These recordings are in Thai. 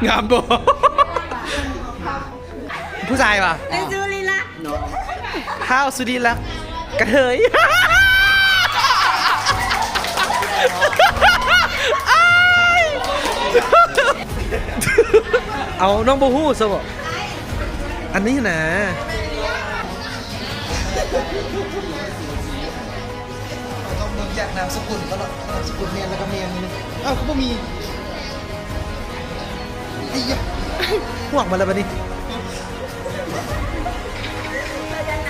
งามบ่ผู้ชายป่ะสุริละข้าวสุริละกระเทยเอาน้องบูฮู้ซะบ่อันนี้นะต้องเบิ่งจากนามสกุลก็หรอกนามสกุลเมียนแล้วก็เมียนนี่เอ้าเขาบ่มีไอ้ยะห่วงมาแล้วบัดนี้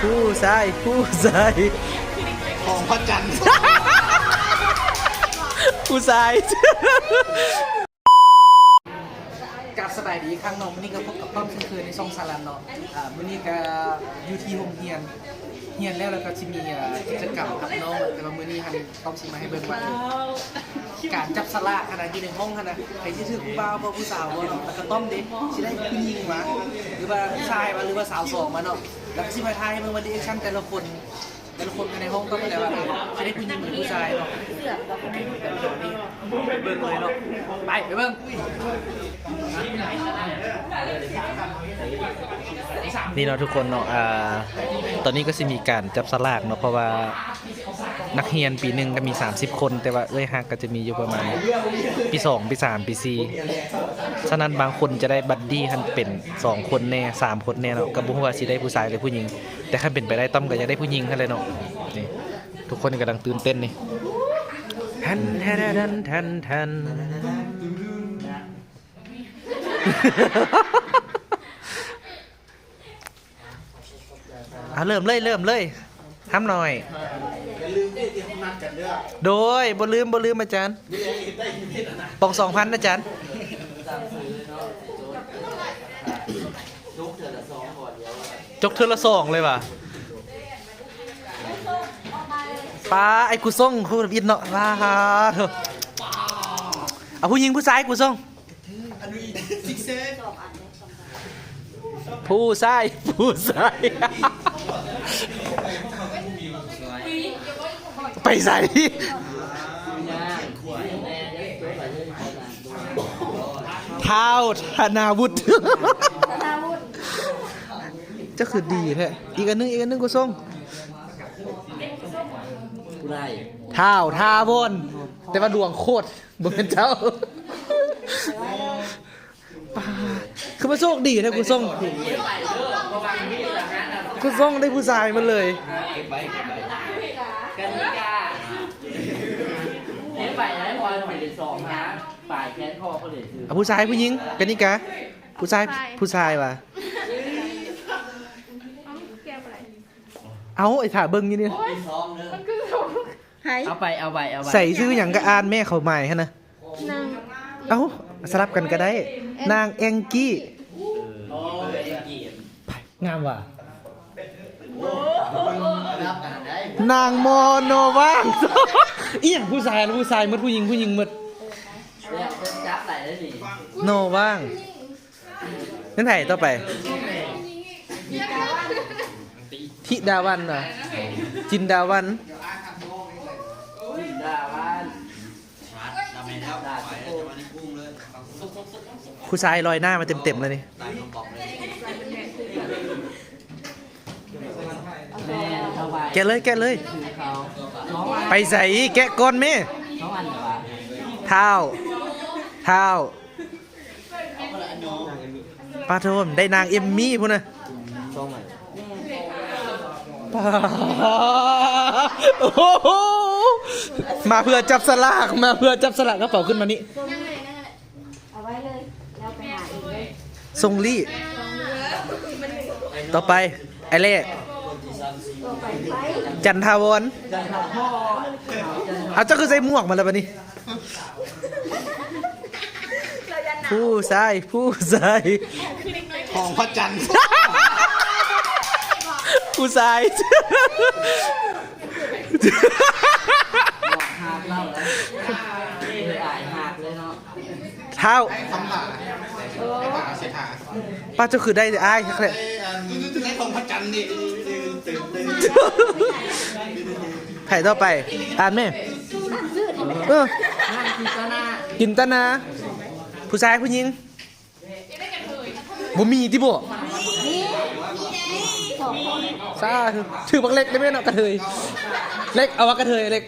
ผู้ชายของพระจันทร์ผู้ชายกับสบายดีครั้งน้องวันนี้ก็พบกับต้อมเช่นเคยในช่องสารันเนาะวันนี้ก็อยู่ที่โรงเรียนแล้วก็จะมีกิจกรรมกับน้องแต่ว่ามื้อนี้ฮันต้อมสิมาให้เบิ่งว่าการจับสลากขนาดอยู่ในห้องขนาดใครที่ถือผู้บ่าวผู้สาวเนาะแล้วก็ต้อมเด็กสิได้ผู้หญิงมาหรือว่าผู้ชายมาหรือว่าสาวสองมาเนาะแล้วก็สิมาทายให้เบิ่งว่ารีแอคชั่นแต่ละคนภายในห้องต้องเป็นอะไรจะได้ผู้หญิงหรือผู้ชายเนาะเบิ่งเลยเนาะไปเบิ่งนี่เนาะทุกคนเนาะตอนนี้ก็จะมีการจับสลากเนาะเพราะว่านักเรียนปีหนึ่งก็มี30คนแต่ว่าฮักก็จะมีอยู่ประมาณปี2ปี3ปี4ฉะนั้นบางคนจะได้บัดดี้คันเป็น2คนแน่3คนแน่เนาะก็บ่ฮู้ว่าสิได้ผู้ชายหรือผู้หญิงแต่คันเป็นไปได้ต้อมก็อยากได้ผู้หญิงคั่นเลยเนาะนี่ทุกคนกำลังตื่นเต้นนี่ทันเริ่มเลยทำหน่อยโดยบ่ลืมอาจารย์ปอง 2,000 อาจารย์จกเทือละ2เลยว่ะป้าไอ้กูส่งกูอินเนาะว้าเถอะเอาผู้หญิงผู้ชายกูส่งผู้ชายไปใส่เท้าธนาวุฒิจะคือดีแท้อีกอันนึงกูส่งเท้าทาวนแต่ว่าดวงโคตรบ่เป็นเจ้าคือมาโชคดีนะกูส่งได้ผู้ชายมาเลยกันนิกาเห็นไปแล้วพอไปเรียน2นะป่ายแค้นคอเขาเลยคือผู้ชายผู้หญิงกันนิกาผู้ชายว่ะเอาไอ้ถ่าเบิ้งนี่เนี่ยเอาไปใส่ชื่ออย่างกระอานแม่เขาใหม่ฮะนะเอาสลับกันก็ได้นางแองกี้งามว่ะนางโมโนว่างอีหยังผู้ชายมัดผู้หญิงมัดจับไหนได้ดิโนว่างนั่นไงต่อไปทิดาวันเหรอจินดาวันผู้ชายลอยหน้ามาเต็มเลยนี่แกะเลยไปใส่แกะก้อนแม่เท้าปาโทมได้นางเอมมี่พุ่นนะมาเพื่อจับสลากกระเป๋าขึ้นมานี่เอาไว้เลยเราไปหาอีกเลยทรงลี่ต่อไปไอเล่จันทาวรเอาเจ้าคือใส่หมวกมาแล้วปะนี่ผู้ชายของพระจันทร์ผู้ชายหักเล่าเลยหักเลยเนาะเท้าป้าเจ้าคือได้อ้ายแค่ได้ของพระจันทร์นี่ไข่ต่อไปอ่านไหมกินตนาผู้ชายผู้หญิง บ่มีที่บ่ นี่สองคน ซ่าถือบักเล็กได้ไหมเนาะกระเทยเล็กเอาว่ากระเทยเล็ก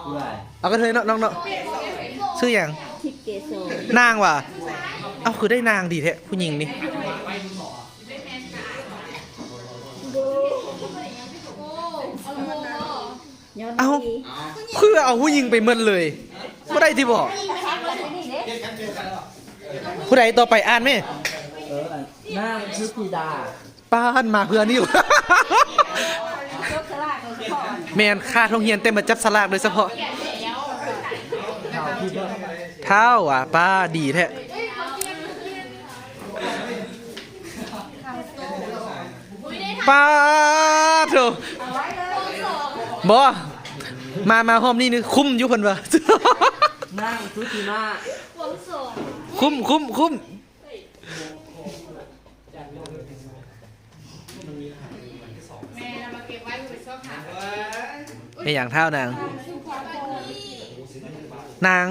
ผู้ใด เอากระเทยเนาะน้องเนาะชื่ออย่าง ทิพย์เกโซ นางว่ะเอาคือได้นางดีแท้ผู้หญิงนี่ ย้อน เอา ดี คือเอาผู้หญิงไปเมินเลยบ่ได้ที่บ่ ทักเลยนี่เด้ ผู้ใดต่อไปอ่านไหม นางชุติดา ป้านมาเพื่อนี่ ยกสลากเลยพ่อ แมนค่าท่องเฮียนเต็มมาจับสลากโดยเฉพาะ ข่าวที่เพิ่น เท้าอ่ะป้าดีแท้ป้าโถ เอาไว้เลย บ่มาห้อมนี่นึคุ้มอยู่เพิ่นว่ะ นางชุติมา คุ้มไอ้อย่างเท่านางนาง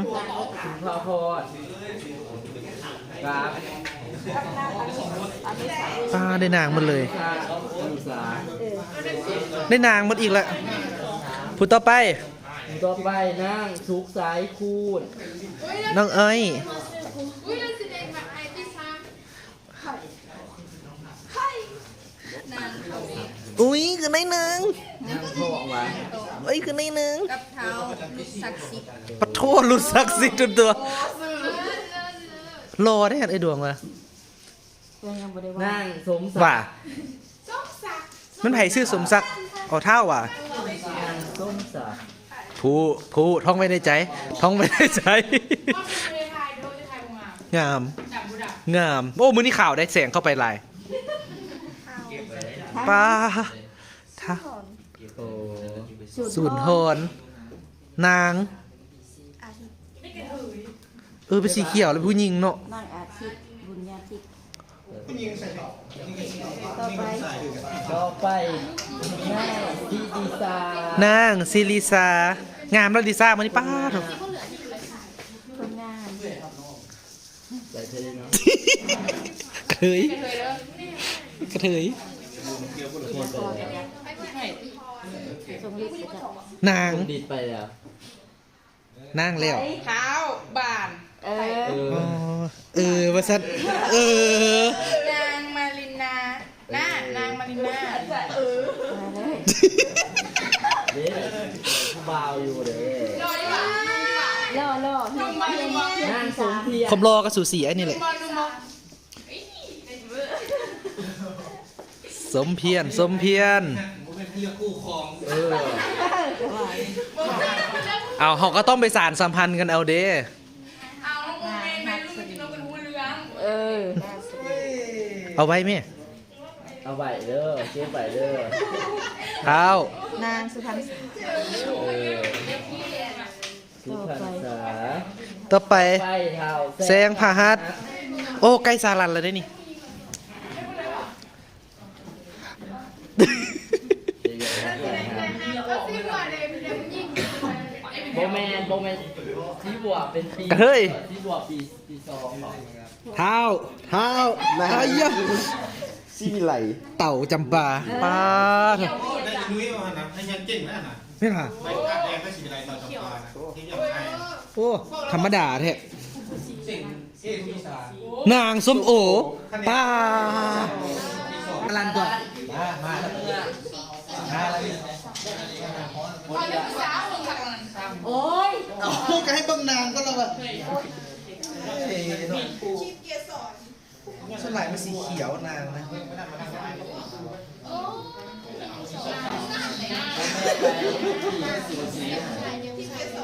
สุภาพรครับ ป้าได้นางหมดเลย ชาอนุสา ได้นางหมดอีกแล้วพูดต่อไป ต่อไปนางสุกสายคูณ น้องเอ้ยอุ้ยคือในหนึ่ง นางทองหวาน เอ้ยคือในหนึ่ง กับเท้าศักดิ์สิทธิ์ ปะโทษรุดศักดิ์สิทธิ์จนตัวรอได้ไอ้ดวงวะ ยังบ่ได้ว่า นางสมศั ว่าก ดิ์ มันไผ่ชื่อสมศักดิ์เอาเท่าว่ะ นางสมศักดิ์ ผู้ท่องไว้ในใจท่องไว้ในใจ งามงามโอ้มือนี่ข่าวได้แสงเข้าไปหลายป้าท่า โอ้ ศูนย์โทนนางเป็นสีเขียวแล้วผู้หญิงเนาะ นางอาทิตย์บุญญาทิพย์ ผู้หญิงใส่หรอก ต่อไป ต่อไปนางทิติสาน างซิลิซางามแล้วลิซ่ามันนี่ป้าเถอะ คนงาน ใส่เธอเนาะ กระเทยกระเทย ทรงฤทธิ์จะ นาง ดิดไปแล้ว นางแล้ว เท้าบาน เออ อ๋อว่าสันเออน างมารินานางมารินา มาเลย เด้ผู้บ่าวอยู่เด้ ล่อเฮีย นางสมเพียร ผมรอกับสูสีไอ้นี่แหละ บอลดูมอง สมเพียรสมเพียร ผมเป็นเรือคู่ครอง เออ เอาเขาก็ต้องไปสารสัมพันธ์กันเอาเด้ เอาโมเมนต์แม่ลูกกินนกเป็นหูเหลือง เออ เอาไว้ไหม เอาไปเด้อเก็บไปเด้อ เท้าน างสุพรรณ เออสุพรรณษา ต่อไป ไปเท้า แซงพาฮัทโอ้ใกล้สารันแล้วได้นี่ โบแมนที่บวกเป็นปี กระเทย ที่บวกปีสองหรอ เท้าไอ้ยะ ซีไหล เต่าจำปาป้าเถอะ ได้นุ้ยมานะให้ยันเก่งนะน่ะ ไม่ล่ะ ไปกาแดงก็สีอะไรต่อจำปานะที่ยังไง โอ้ธรรมดาแท้นางส้มโอป้าอลันก่อนมาแล้วโอ้ย เอาก็ให้เบิ่งนางก็แล้วอ่ะส่วนใหญ่มันสีเขียวนางนะ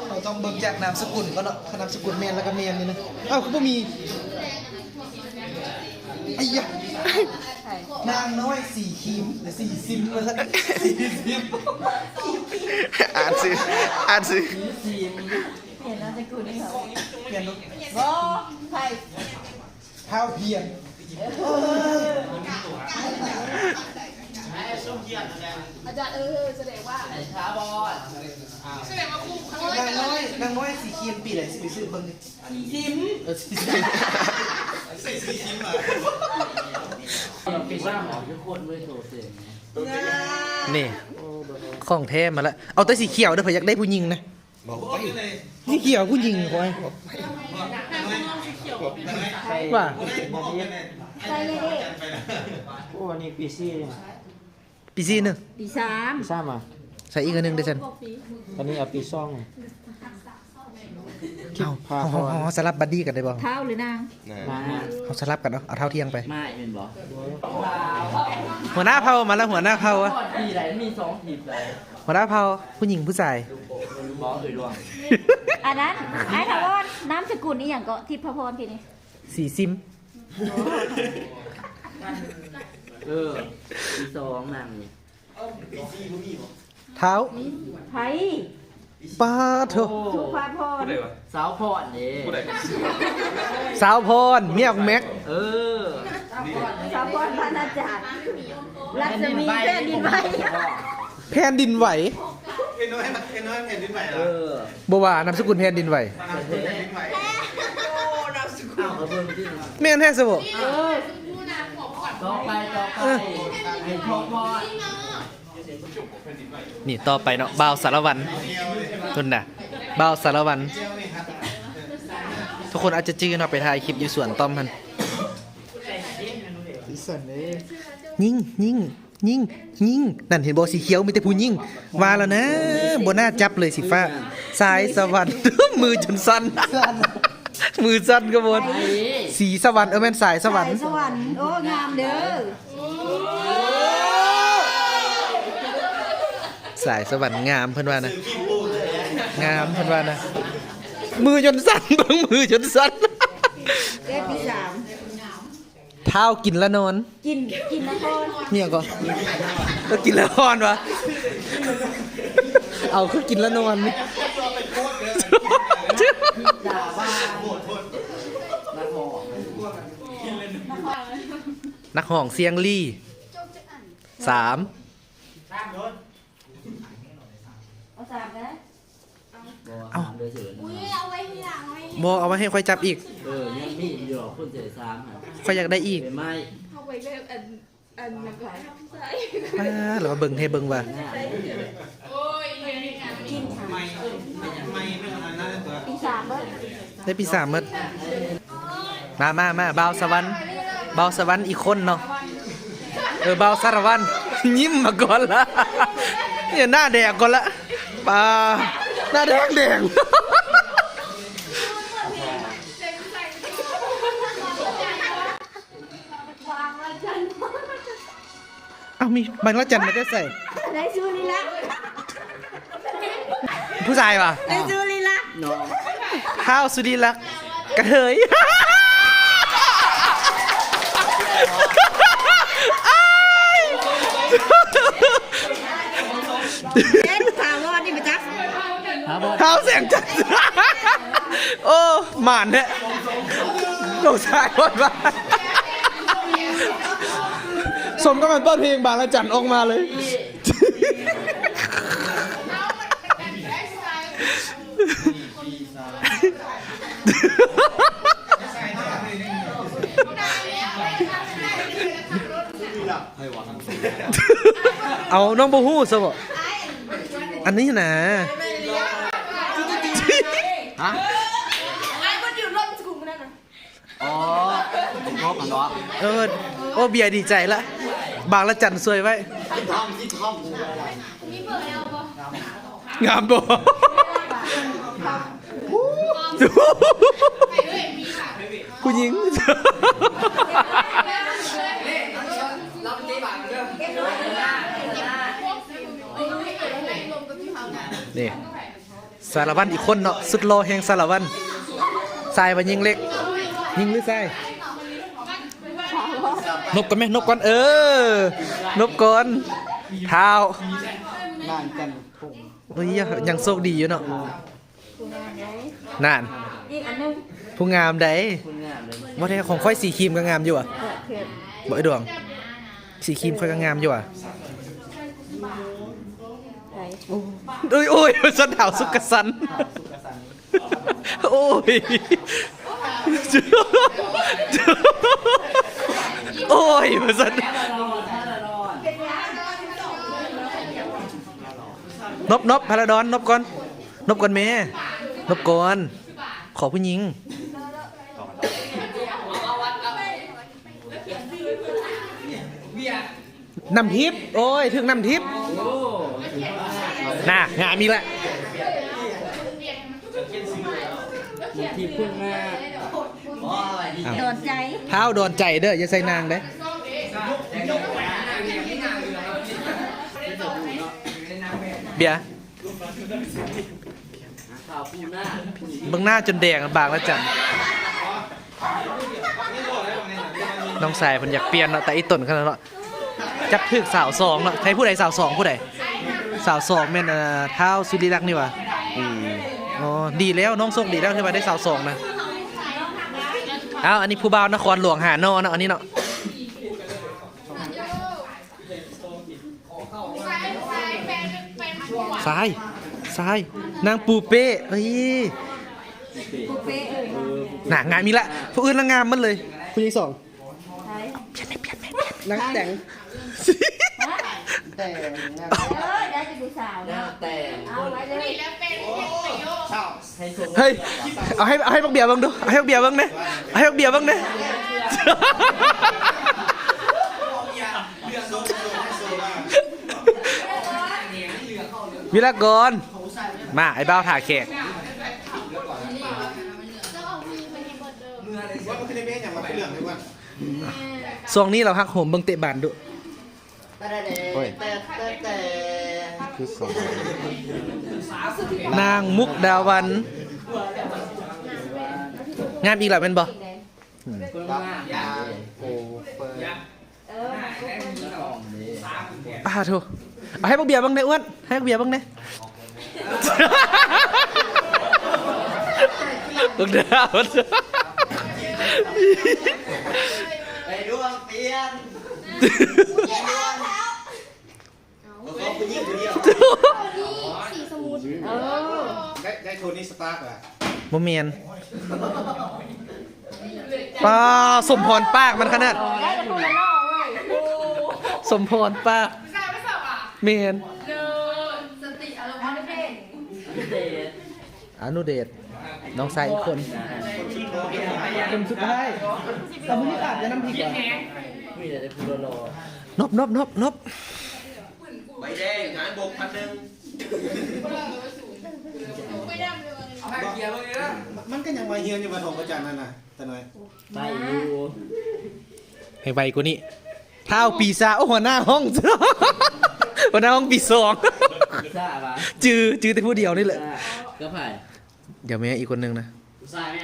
เราต้องเบิ่งจากนามสกุลก็เนาะนามสกุลแมนแล้วก็แมนนี่นะเอ้าก็มีไอ้ยะนางน้อยสีครีมหรือสีซิมเลยสักสีซิม อ่านซื้อ ทีม เห็นนามสกุลนี่เหรอ เปลี่ยนลูก บอใคร เท้าเพียน อาจารย์แสดงว่า ไอ้ช้าบอล แสดงว่าคู่เขา นางน้อยสีครีมปีไหนสิไปซื้อเบิ่งดิสีซิมสีซิม ใส่สีคิ้มอ่ะ ว่าหมอจะโคตรด้วยโซเซน นี่ของแท้มาแล้วเอาแต่สีเขียวเด้อเผื่ออยากได้ผู้หญิงนะ บอกไปเลย สีเขียวผู้หญิงคอยว่า ใส่เลยดิ โอ้นี่ปีซี่เนี่ย ปีซีหนึ่ง ปีสาม ปีซ่ามา ใส่อีกอันหนึ่งเด้อฉัน ตอนนี้เอาปีซ่อง เอาสลับบัดดี้กันได้บ่ เท้าหรือนาง มา เอาสลับกันเนาะเอาเท่าเที่ยงไป ไม่เป็นบอ หัวหน้าเผามาแล้วหัวหน้าเผาอะ ทีไหนมี2ทีมเลย หัวหน้าเผาผู้หญิงผู้ชาย บอดวง อันนั้นไอ้ถาวรน้ำสกุลนี่อย่างก็ทิพพรพี่นี่ สีซิม ที2นางนี่ เท้า ไผ่ ป้าเถอะ สุภาพร สาวพอดนี่ สาวพรเมียของแม็ก สาวพรพันอาจารย์รัศมีแผ่นดินไหว แผ่นดินไหว เอ็นน้อยแผ่นดินไหวเหรอ บ่ว่านามสกุลแผ่นดินไหว แผ่นดินไหว เอาเพิ่มที่ แม่นแท้ซะบ่ ต่อไปไอ้พ่อพอด นี่ต่อไปเนาะบ่าวสารวัตรทุนน่ะบ่าวสารวัตรทุกคนอาจจะจื้อเนาะไปถ่ายคลิปอยู่สวนต้อมมัน สีสันเลย ยิงนั่นเห็นบ่สีเขียวมีแต่ผู้ยิงว่าแล้วนะบ่น่าจับเลยสีฟ้าสายสวรรค์ มือจนสั่น มือสั่นก็บ่สีสวรรค์แม่นสายสวรรค์ สวรรค์โอ้งามเด้อ สายสวรรค์งามเพิ่นว่านะงามเพิ่นว่านะมือจนสั่นเบิ่งมือจนสั่น เอ้ปีสาม เท้ากินแล้วนอน กินนคร เนี่ยก็ก็กินแล้วนอนวะเอาคือกินแล้วนอนนี่ ด่าบ้านักหมอ นักห้องเสียงลี่3 เอาสามนะ เอาเดือดเสือ อุ้ยเอาไว้ที่หลังไว้ บ่เอามาให้ค่อยจับอีก ยังมีอยู่คนเสียซ้ำฮะ ค่อยอยากได้อีก เป็นไม้ เอาไว้เลยอันนักหลายใส่ แล้วมาเบิ่งให้เบิ่งว่า โอ้ยกิน ไม่ขนาดนั้นเลยตัว ปีสามเบิด ได้ปี3หมดมาบ่าวสวรรค์บ่าวสวรรค์อีกคนเนาะบ่าวสารวัตรยิ้มมาก่อนละเนี่ยหน้าแดงก่อนละป้าหน้าแดง วางไว้จัน เอามีบางละจันมาจะใส่ ในซูลีละ ผู้ชายป่ะ ในซูลีละ น้อง ข้าวสุดีลักษณ์กระเทย เอ็นถาวรนี่มาจัก ข้าวเสียงจัด โอ้หมานเนี่ยโดนชายคนบ้าสมก็มันต้นเพลงบางละจันออกมาเลย เอาน้องบูฮู้ซะบ่อันนี้นะ ฮะ ไอ้คนอยู่รถสกุลมันนั่นน่ะ อ๋อรบกันเนาะ โอ้เบียร์ดีใจละบางละจันสวยไว้งามบ่ผู้หญิงนี่สารวัตรอีกคนเนาะสุดโลแห่งสารวัตรทรายมายิงเล็กยิงหรือทรายนบก่อนไหมนบก่อนนบก่อนเท้า บ้านกันปุ่ง เฮ้ยยังโชคดีอยู่เนาะ ผู้งานไหน นั่น อีกอันนึง ผู้งามใด คุณงามเลย ว่าแต่ของค่อยสีครีมก็งามอยู่อ่ะ เผ็ด บ่ไอ้ดวงสีครีมค่อยก็งามอยู่อ่ะ ไก่ โอ้ยสันดาวสุกสันโอ้ยโอ้ยสัน นบพาราดอนนบก่อนนบก่อนแม่นบก่อนขอผู้หญิงน้ำทิพย์โอ้ยถึงน้ำทิพย์น่ะงานมีแหละ ที่พึ่งแม่ โดนใจ เท้าโดนใจเด้ออย่าใส่นางเด้อเบียร์ ข่าวปูหน้า เบิ่งหน้าจนแดงบางแล้วจันน้องสายเพิ่นอยากเปลี่ยนเนาะแต่อีต้นขนาดเนาะจักถึกสาวสองเนาะใครผู้ใดสาวสองผู้ใดสาวสองแม่นเท้าสุริรักษ์นี่ว่ะอ๋อดีแล้วน้องโชคดีแล้วที่ว่าได้สาวสองนะอ้าวอันนี้ผู้บ่าวนครหลวงหานอเนาะอันนี้เนาะซ้ายนางปูเป้เฮ้ย ปูเป้เอ้ย หนางานมีละผู้อื่นละงามมันเลยผู้หญิงสอง ใช่ นักแต่ง แต่ ได้จะดูสาว หน้า เนาะ แต่ง เอาไว้เลย ให้ส่ง เฮ้ยเอาให้บักเบียร์บ้างดูเอาให้บักเบียร์บ้างเนี่ยเอาให้บักเบียร์บ้างเนี่ยวิรากรมาไอ้บ้าวถ่าแขก ว่ามันคือในเมฆอย่างมาเป็นเรื่องด้วยว่า ช่วงนี้เราหักโหมเบิ่งเตะบานดู โอ้ยคือสอง นางมุกดาวันงามอีกแล้วเป็นบ่ เพิ่งหน้า โอ้เปิด โถเอาให้บักเบียร์บ้างเนี่ยอ้วนให้บักเบียร์บ้างเนี่ยบักดาว ไอ้ดวงเปลี่ยนก็ผู้หญิงคนเดียว สีสมูท ได้โทนี่สตาร์กอ่ะ บ่เมียนป้าสมพรปากมันขนาด ได้จะพูดแล้วเนาะเว้ย สมพรปากเมียน พิเศษ อนุเดชน้องชายอีกคนคนสุดท้ายแต่มื้อนี้อาจจะน้ำพริกอ่ะ มีแต่พูดรอน บ ใบแดงหารบก1,000 มันก็ยังมาเฮียนอยู่มาทองประจันนั่นน่ะแต่น้อย ไปอยู่ ให้ไวกว่านี้เท้าปีศาจโอ้หัวหน้าห้อง หัวหน้าห้องปีสอง ทราบปะ จือแต่ผู้เดียวนี่แหละ ก็ผ่าน เดี๋ยวแม่อีกคนนึงนะ ทราบไหม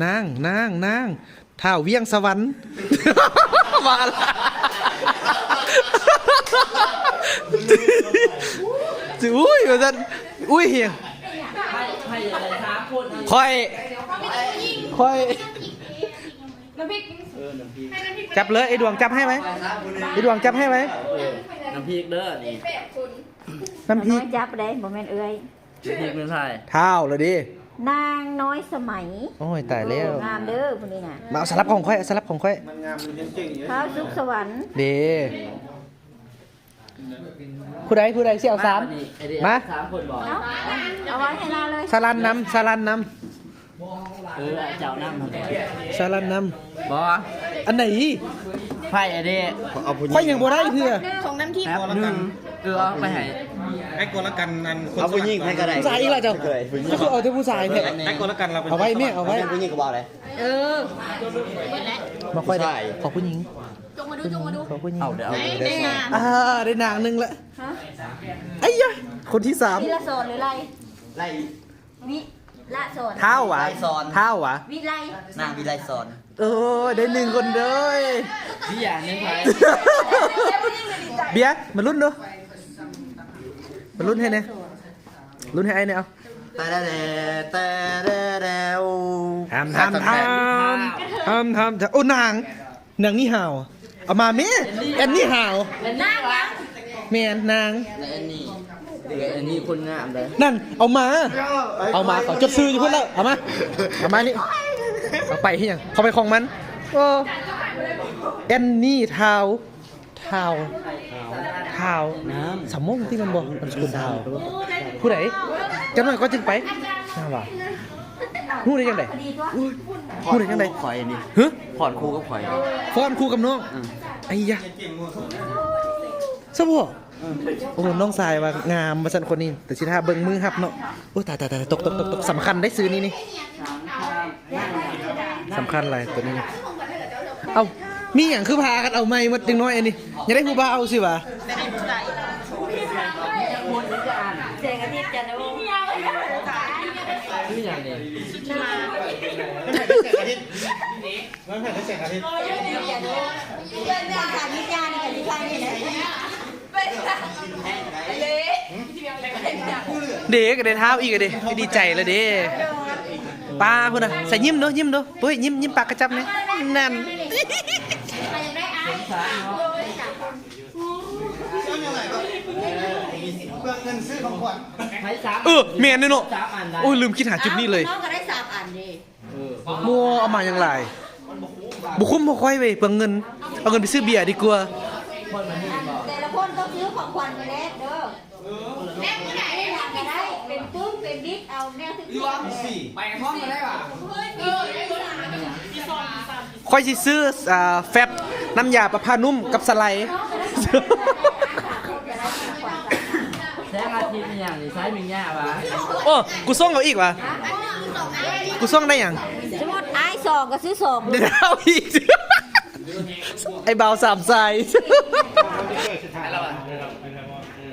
นางเท้าเวียงสวรรค์ มาละอุ้ยว่าซั่นอุ้ยเฮีย ให้อะไรท้าคน ค่อย น้ำพริก น้ำพริก ให้น้ำพริก จับเลยไอ้ดวงจับให้ไหมไอ้ดวงจับให้ไหม น้ำพริกเด้อนี่ แบบคุณ น้ำพริ น้ ก อยจับได้บ่แม่นเอ้ย น้ำพริกเมืองไทย เท้าเลยดิ นางน้อยสมัย โอ้ยตายแล้ว งามเด้อพุ่นนี่น่ะ มาเอาสลับของค่อยเอาสลับของค่อย มันงามมันเก่งอยู่ เท้าสุขสวรรค์ เดผู้ใดเสี่ยวสาม มา สามคนบอก เอาไว้ให้เราเลย สารันนำ เจ้านั่งทำไม สารันน บอ ำอันไหน ไพ่ไอเด้ เอาผู้หญิง ค่อยยังบ่ได้เพื่อ ของน้ำทิพย์ แป๊บนึงเอาไปให้ ไอ้คนละกันนั่น เอาผู้หญิงให้ก็ได้ ผู้ชายอีกแล้วเจ้า ผู้หญิง ก็คือเอาแต่ผู้ชายเนี่ย ไอ้คนละกันเราเป็น เอาไว้แม่เอาไว้ เป็นผู้หญิงก็บอกเลย เออ มาค่อยได้ ผู้ชาย ขอผู้หญิง จงมาดู ขอผู้หญิง เอาเดี๋ยวเอา ได้งาน ได้นางหนึงละไอ้ยะคนที่สาม วิละโสดหรือไร ไล่ วิละโสด เท้าหวะ ไล่ซ้อน เท้าหวะ วิไล นางวิไลสอน เออได้หนึ่งคนเด้ย พี่อย่างนึงไพ่ เบียร์มาลุ้นดูมาลุ้นให้เนี่ยลุ้นให้ไอ้เนี่ยเอา แต่แล้ว ทำโอ้นางนี่ห่าวเอามาแม่แอนนี่ห่าว นั่งยัง แม่นาง และอันนี้อันนี้คนงามเลย นั่นเอามาเขาจดซื้ออยู่เพื่อนแล้วเอามานี่เอาไปที่ยังเขาไปของมันแอนนี่เท้า ท้าวน้ำสามโมงที่มันบอกมันสกุลท้าวผู้ใดจังหน่อยก็จึงไปน่าว่าฮู้ได้จังได๋ฮู้ได้จังได๋ ข่อยนี่ ฮะ ผ่อนคู่กับข่อย ฟ้อนคู่กับน้องไอ้ยะซะบ่โอ้น้องสายว่างามมาสั่นคนนี้แต่สิท่าเบิ่งมือครับเนาะโอ้ตายตกสำคัญได้ซื้อนี่สำคัญอะไรตัวนี้เอ้ามีหยังคือพากันเอาไม้มาจังน้อยอันนี้อย่าได้ผู้บ่าวสิวะ เจ๊กระดิ่งจันทร์ นี่อย่างนี้ มันแผ่นได้เสร็จอาทิตย์ เป็นการวิจารณ์กับที่ใครนี่แหละ เด็กก็ได้เท้าอีกอะเด้ดีใจแล้วเด้ป้าพุ่นน่ะใส่ยิ้มเด้อเฮ้ยยิ้มปากกระจับนี่นั่น เพื่อเงินซื้อของขวัญ ใช้สาม แม่นเนาะ สามอันได้ โอ้ยลืมคิดหาจุดนี้เลย น้องก็ได้3 อันดิ มัวเอามาอย่างไรบุคุ้มบ่ค่อยเว้ยเปลืองเงินเอาเงินไปซื้อเบียร์ดีกว่า แต่ละคนต้องซื้อของขวัญมาแล้วเด้อแม่ผู้ใหญ่อยากจะได้เป็นตุ้มเป็นบิ๊กเอาแม่ซื้อของ ไปห้องมาได้ป่ะค่อยสิซื้อแฟบน้ำยาประพานุ่มกับสไลด์ แท้อาทิตย์นี่อย่างนี้ใช้มิงย่าวะ โอ้กูส่งเอาอีกวะกูส่งได้ยัง สมมติไอ้2ก็ซื้อ2 เดี๋ยวเอาอีก ไอ้เบาสามสาย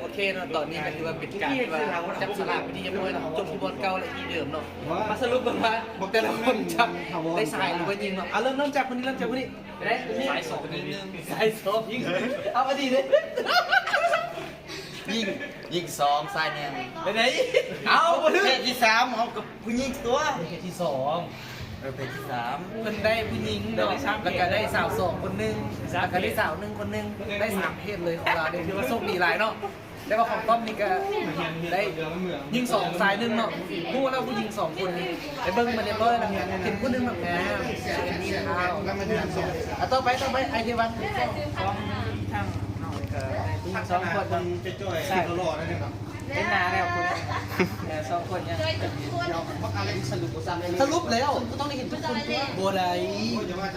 โอเคเนาะตอนนี้ก็ถือว่าเป็นการที่ว่าจับสลากไปที่ยังไม่เนาะจบที่บอลเก่าและที่เดิมเนาะมาสรุปกันว่าแต่ละคนจับได้สายหรือว่ายิงเนาะเอาเริ่มจากคนนี้ไปได้สาย2ยิง1สาย2ยิงเอามาดีเลย ยิง2ซ้ายแน่น ไปไหนเอาไปเลย เพศที่3เอากับผู้หญิงตัว เพศที่2 เพศที่3 มันได้ผู้หญิงเนาะแล้วก็ได้สาว2คนนึงแล้วก็ได้สาว1คนนึงได้3เพศเลยของเราเนี่ยถือว่าโชคดีหลายเนาะแล้วก็ของต้อมนี่ก็ได้ยิง2สาย1เนาะพูดแล้วผู้หญิง2คนนี่ไปเบิ่งมาเรียบร้อยแล้วเนี่ยเห็นผู้นึงแบบแหมเป็นนี่นะครับต่อไปไอเทวัน2 คน จะจ่อยซื้อตลอดนะครับ เป็นนาแล้วคุณ2 คนเนี่ยสรุปแล้วก็ต้องได้เห็นทุกคนบัวไร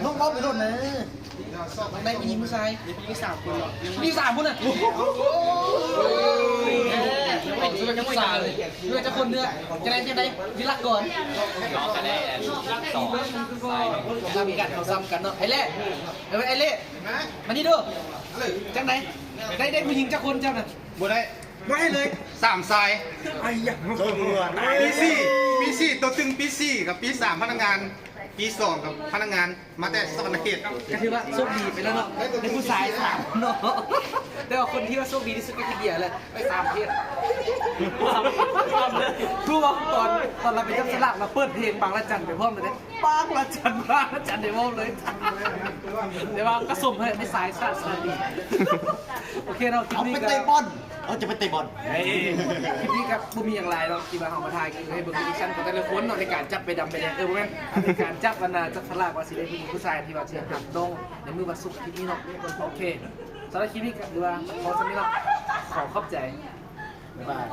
น้องเล่าไปโดนนะได้ผู้หญิงผู้ชายมี3 คนมี3 คนอ่ะจะยังไม่สาเลยเพื่อจะคนเนื้อจะได้วิลักก่อนน้องกันได้2มีกันเขาซ้ำกันเนาะไอ้เล่ไอ้เล่มานี่ดูจังไหนได้ผู้หญิงจักคนจังน่ะ บ่ได้ ไม่เลย 3 สาย ไอ้ยะ ปี4ตัวตึงปี4กับปี3พนักงานปี2กับพนักงานมาแต่สกลนคร ก็ถือว่าโชคดีไปแล้วเนาะเป็นผู้ชาย3เนาะแต่ว่าคนที่ว่าโชคดีที่สุดก็คือเบียร์เลยไป3เพศรู้ว่าตอนเราไปจับสลากเราเปิดเพลงบางละจันไปพร้อมเลยเนี่ยบางละจันเดี๋ยวพร้อมเลยเดี๋ยวว่าก็ส่งให้ในสายชาติสวัสดีโอเคเราคลิปนี้ก็ จะไปเตะบอล คลิปนี้ครับบุมีอย่างไรเราคิดว่าเขามาถ่ายคือให้เบิ่งดิชั่นของแต่ละคนเนาะในการจับไปดำไปแดงบ่แม่นในการจับวนาจับสลากว่าสิได้ผู้หญิงผู้ชายที่ว่าเชียร์หักตรงในมือวันศุกร์คลิปนี้เนาะโอเคสำหรับคลิปนี้ก็คือว่าขอสำหรับขอขอบใจบ๊ายบาย